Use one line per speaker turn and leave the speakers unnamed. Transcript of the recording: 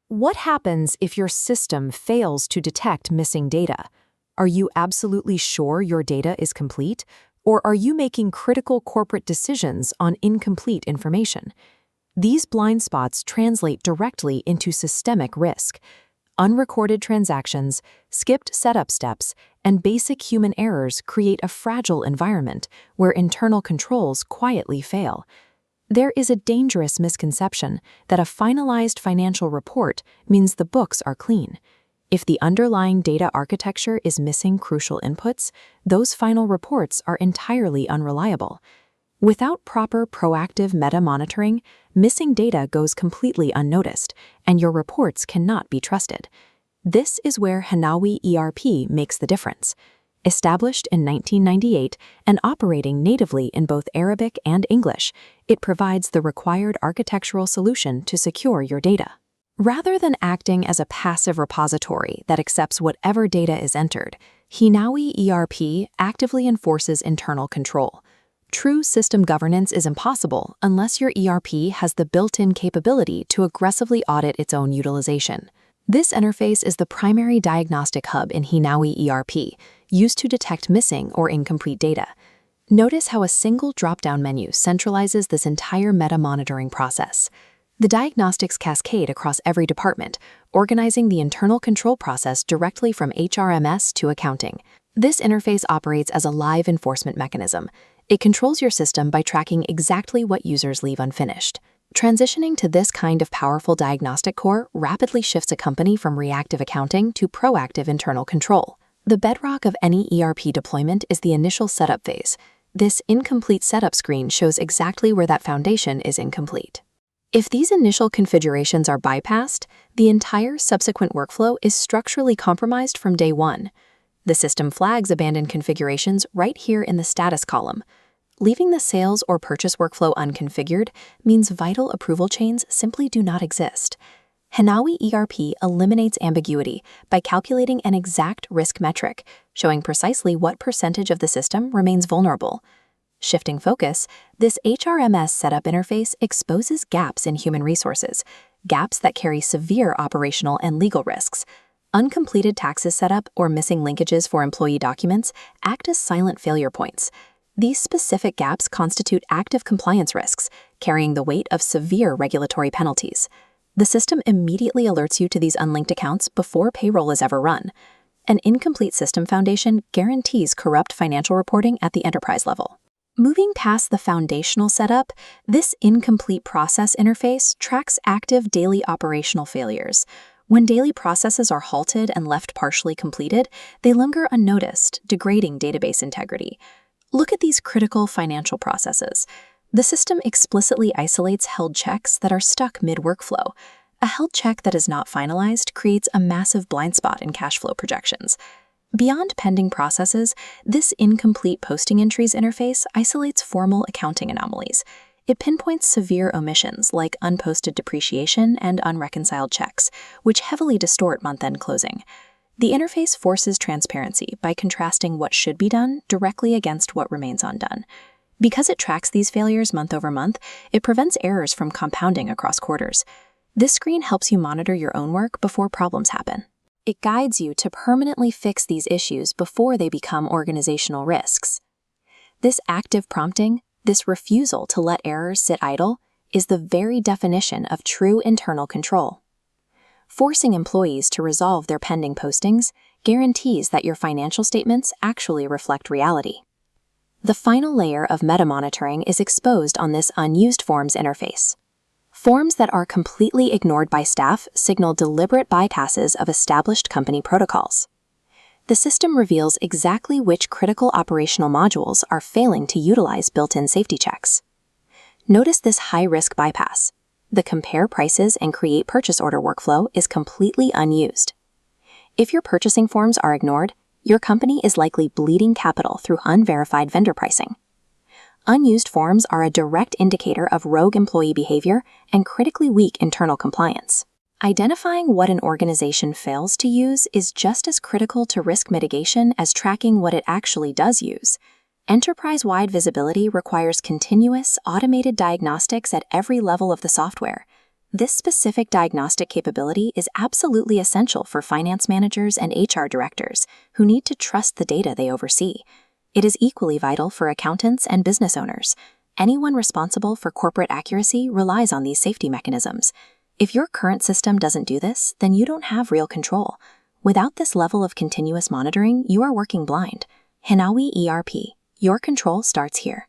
What happens if your system fails to detect missing data? Are you absolutely sure your data is complete, or are you making critical corporate decisions on incomplete information? These blind spots translate directly into systemic risk. Unrecorded transactions, skipped setup steps, and basic human errors create a fragile environment where internal controls quietly fail. There is a dangerous misconception that a finalized financial report means the books are clean. If the underlying data architecture is missing crucial inputs, those final reports are entirely unreliable. Without proper proactive meta-monitoring, missing data goes completely unnoticed, and your reports cannot be trusted. This is where Hinawi ERP makes the difference. Established in 1998 and operating natively in both Arabic and English, it provides the required architectural solution to secure your data. Rather than acting as a passive repository that accepts whatever data is entered, Hinawi ERP actively enforces internal control. True system governance is impossible unless your ERP has the built-in capability to aggressively audit its own utilization. This interface is the primary diagnostic hub in Hinawi ERP, used to detect missing or incomplete data. Notice how a single drop-down menu centralizes this entire meta-monitoring process. The diagnostics cascade across every department, organizing the internal control process directly from HRMS to accounting. This interface operates as a live enforcement mechanism. It controls your system by tracking exactly what users leave unfinished. Transitioning to this kind of powerful diagnostic core rapidly shifts a company from reactive accounting to proactive internal control. The bedrock of any ERP deployment is the initial setup phase. This incomplete setup screen shows exactly where that foundation is incomplete. If these initial configurations are bypassed, the entire subsequent workflow is structurally compromised from day one. The system flags abandoned configurations right here in the status column. Leaving the sales or purchase workflow unconfigured means vital approval chains simply do not exist. Hinawi ERP eliminates ambiguity by calculating an exact risk metric, showing precisely what percentage of the system remains vulnerable. Shifting focus, this HRMS setup interface exposes gaps in human resources, gaps that carry severe operational and legal risks. Uncompleted taxes setup or missing linkages for employee documents act as silent failure points. These specific gaps constitute active compliance risks, carrying the weight of severe regulatory penalties. The system immediately alerts you to these unlinked accounts before payroll is ever run. An incomplete system foundation guarantees corrupt financial reporting at the enterprise level. Moving past the foundational setup, this incomplete process interface tracks active daily operational failures. When daily processes are halted and left partially completed, they linger unnoticed, degrading database integrity. Look at these critical financial processes. The system explicitly isolates held checks that are stuck mid-workflow. A held check that is not finalized creates a massive blind spot in cash flow projections. Beyond pending processes, this incomplete posting entries interface isolates formal accounting anomalies. It pinpoints severe omissions like unposted depreciation and unreconciled checks, which heavily distort month-end closing. The interface forces transparency by contrasting what should be done directly against what remains undone. Because it tracks these failures month over month, it prevents errors from compounding across quarters. This screen helps you monitor your own work before problems happen. It guides you to permanently fix these issues before they become organizational risks. This active prompting, this refusal to let errors sit idle, is the very definition of true internal control. Forcing employees to resolve their pending postings guarantees that your financial statements actually reflect reality. The final layer of meta-monitoring is exposed on this unused forms interface. Forms that are completely ignored by staff signal deliberate bypasses of established company protocols. The system reveals exactly which critical operational modules are failing to utilize built-in safety checks. Notice this high-risk bypass. The compare prices and create purchase order workflow is completely unused. If your purchasing forms are ignored, your company is likely bleeding capital through unverified vendor pricing. Unused forms are a direct indicator of rogue employee behavior and critically weak internal compliance. Identifying what an organization fails to use is just as critical to risk mitigation as tracking what it actually does use. Enterprise-wide visibility requires continuous, automated diagnostics at every level of the software.
This specific diagnostic capability is absolutely essential for finance managers and HR directors who need to trust the data they oversee. It is equally vital for accountants and business owners. Anyone responsible for corporate accuracy relies on these safety mechanisms. If your current system doesn't do this, then you don't have real control. Without this level of continuous monitoring, you are working blind. Hinawi ERP. Your control starts here.